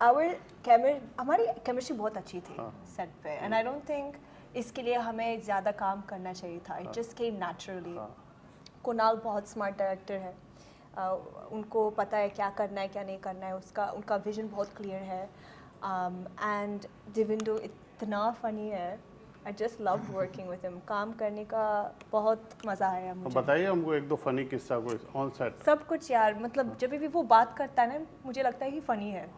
हमारी केमिस्ट्री बहुत अच्छी थी सेट पे, एंड आई डोंट थिंक इसके लिए हमें ज़्यादा काम करना चाहिए था. It just came naturally. Kunal बहुत स्मार्ट डायरेक्टर है. उनको पता है क्या करना है क्या नहीं करना है. उनका विजन बहुत क्लियर है. एंड देवेंदु इतना फ़नी है. I just love working with him. काम करने का बहुत मज़ा आया मुझे. बताइए हमको एक दो फनी किस्सा कोई ऑन सेट. सब कुछ यार, मतलब जब भी वो बात करता है ना, मुझे लगता है कि फ़नी है.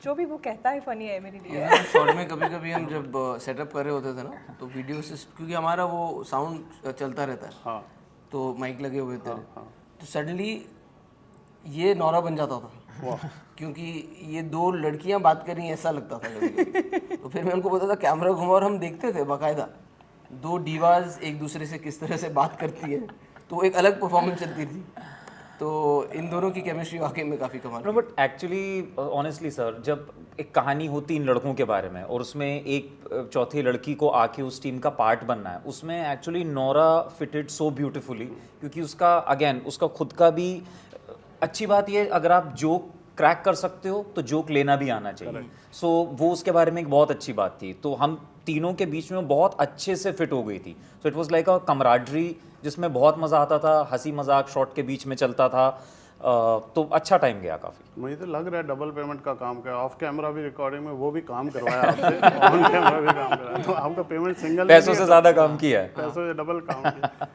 जो भी वो कहता है फ़नी है मेरे लिए. शॉर्ट में कभी कभी हम जब सेटअप कर रहे होते थे ना, तो वीडियो से, क्योंकि हमारा वो साउंड चलता रहता है, हाँ तो माइक लगे हुए थे, तो सडनली ये नौरा बन जाता था. क्योंकि ये दो लड़कियां बात कर रही हैं ऐसा लगता था कभी-कभी. तो फिर मैं उनको बोलता था कैमरा घुमा, और हम देखते थे बाकायदा दो डीवाज एक दूसरे से किस तरह से बात करती है. तो एक अलग परफॉर्मेंस चलती थी. तो इन दोनों की केमिस्ट्री वाकई में काफ़ी कमाल की. बट एक्चुअली ऑनेस्टली सर, जब एक कहानी होती इन लड़कों के बारे में और उसमें एक चौथी लड़की को आके उस टीम का पार्ट बनना है, उसमें एक्चुअली नोरा फिटेड सो ब्यूटीफुली. क्योंकि उसका अगेन उसका खुद का भी अच्छी बात ये, अगर आप जोक क्रैक कर सकते हो तो जोक लेना भी आना चाहिए. सो वो उसके बारे में एक बहुत अच्छी बात थी. तो हम तीनों के बीच में बहुत अच्छे से फिट हो गई थी. So it was like a camaraderie जिसमें बहुत मज़ा आता था. हंसी मजाक शॉट के बीच में चलता था. तो अच्छा टाइम गया काफ़ी. मुझे तो लग रहा है डबल पेमेंट का काम किया. ऑफ कैमरा भी रिकॉर्डिंग में वो भी काम करवाया आपसे, ऑन कैमरा भी काम करवाया. तो आपका पेमेंट सिंगल पैसों से ज़्यादा काम किया है. पैसों से डबल काम किया.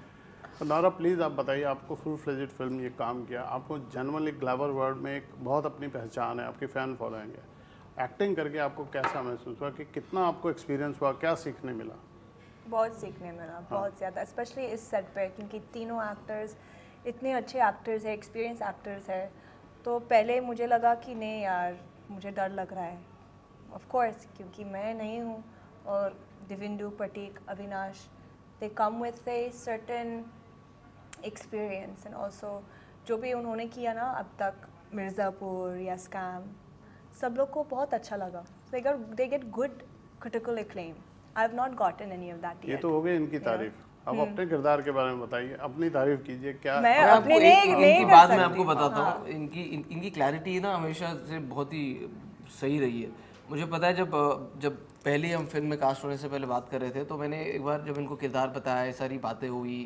तो नौरा प्लीज़ आप बताइए, आपको फुल फ्लेजेड फिल्म ये काम किया, आपको जनरली ग्लैमर वर्ल्ड में एक बहुत अपनी पहचान है, आपकी फ़ैन फॉलोइंग है. एक्टिंग करके आपको कैसा महसूस हुआ, कि कितना आपको एक्सपीरियंस हुआ, क्या सीखने मिला? बहुत सीखने मिला, बहुत ज़्यादा, स्पेशली इस सेट पे, क्योंकि तीनों एक्टर्स इतने अच्छे एक्टर्स हैं, एक्सपीरियंस एक्टर्स हैं. तो पहले मुझे लगा कि नहीं यार, मुझे डर लग रहा है. ऑफ कोर्स, क्योंकि मैं नहीं हूँ, और Devendu, Prateek, Avinash, they come with a certain experience. And also जो भी उन्होंने किया ना अब तक, मिर्ज़ापुर या स्कैम, सब लोग को बहुत अच्छा लगा. They get good critical acclaim. I have not gotten any of that. ये तो हो गई इनकी तारीफ. अब अपने किरदार के बारे में बताइए, अपनी तारीफ कीजिए. क्या मैं आपको अपनी नहीं इनकी कर बात मैं सकती. आपको बताता हूँ. इनकी क्लैरिटी ना हमेशा से बहुत ही सही रही है. मुझे पता है जब पहले हम फिल्म में कास्ट होने से पहले बात कर रहे थे, तो मैंने एक बार जब इनको किरदार बताया, सारी बातें हुई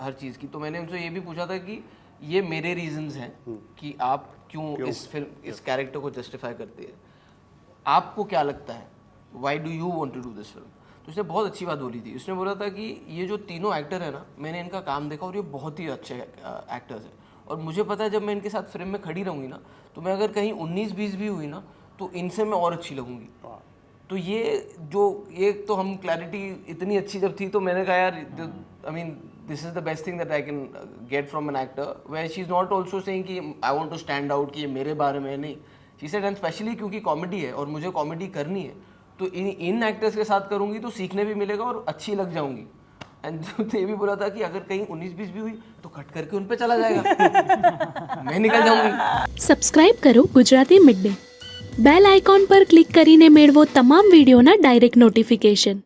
हर चीज़ की, तो मैंने उनसे ये भी पूछा था कि ये मेरे रीजंस हैं कि आप क्यों इस कैरेक्टर को जस्टिफाई करते हैं. आपको क्या लगता है, why do you want to do this film. तो उसने बहुत अच्छी बात बोली थी. उसने बोला था कि ये जो तीनों एक्टर है ना, मैंने इनका काम देखा और ये बहुत ही अच्छे एक्टर्स हैं. और मुझे पता है जब मैं इनके साथ फिल्म में खड़ी रहूँगी ना, तो मैं अगर कहीं 19-20 भी हुई ना, तो इनसे मैं और अच्छी लगूंगी. तो ये तो हम क्लैरिटी इतनी अच्छी जब थी, तो मैंने कहा यार, I mean this is the best thing that I can get from an actor, where she is not also saying कि I want to stand out कि ये मेरे बारे में नहीं. शी सेड, एंड स्पेशली क्योंकि कॉमेडी है और मुझे कॉमेडी करनी है, तो इन एक्टर्स के साथ करूंगी तो सीखने भी मिलेगा और अच्छी लग जाऊंगी. एंड ये भी बोला था कि अगर कहीं 19-20 भी हुई तो कट करके उन पे चला जाएगा. मैं निकल जाऊंगी. સબસ્ક્રાઇબ કરો Gujarati mid day. Bell icon પર ક્લિક કરીને મેળવો તમામ વિડીયોના ડાયરેક્ટ નોટિફિકેશન.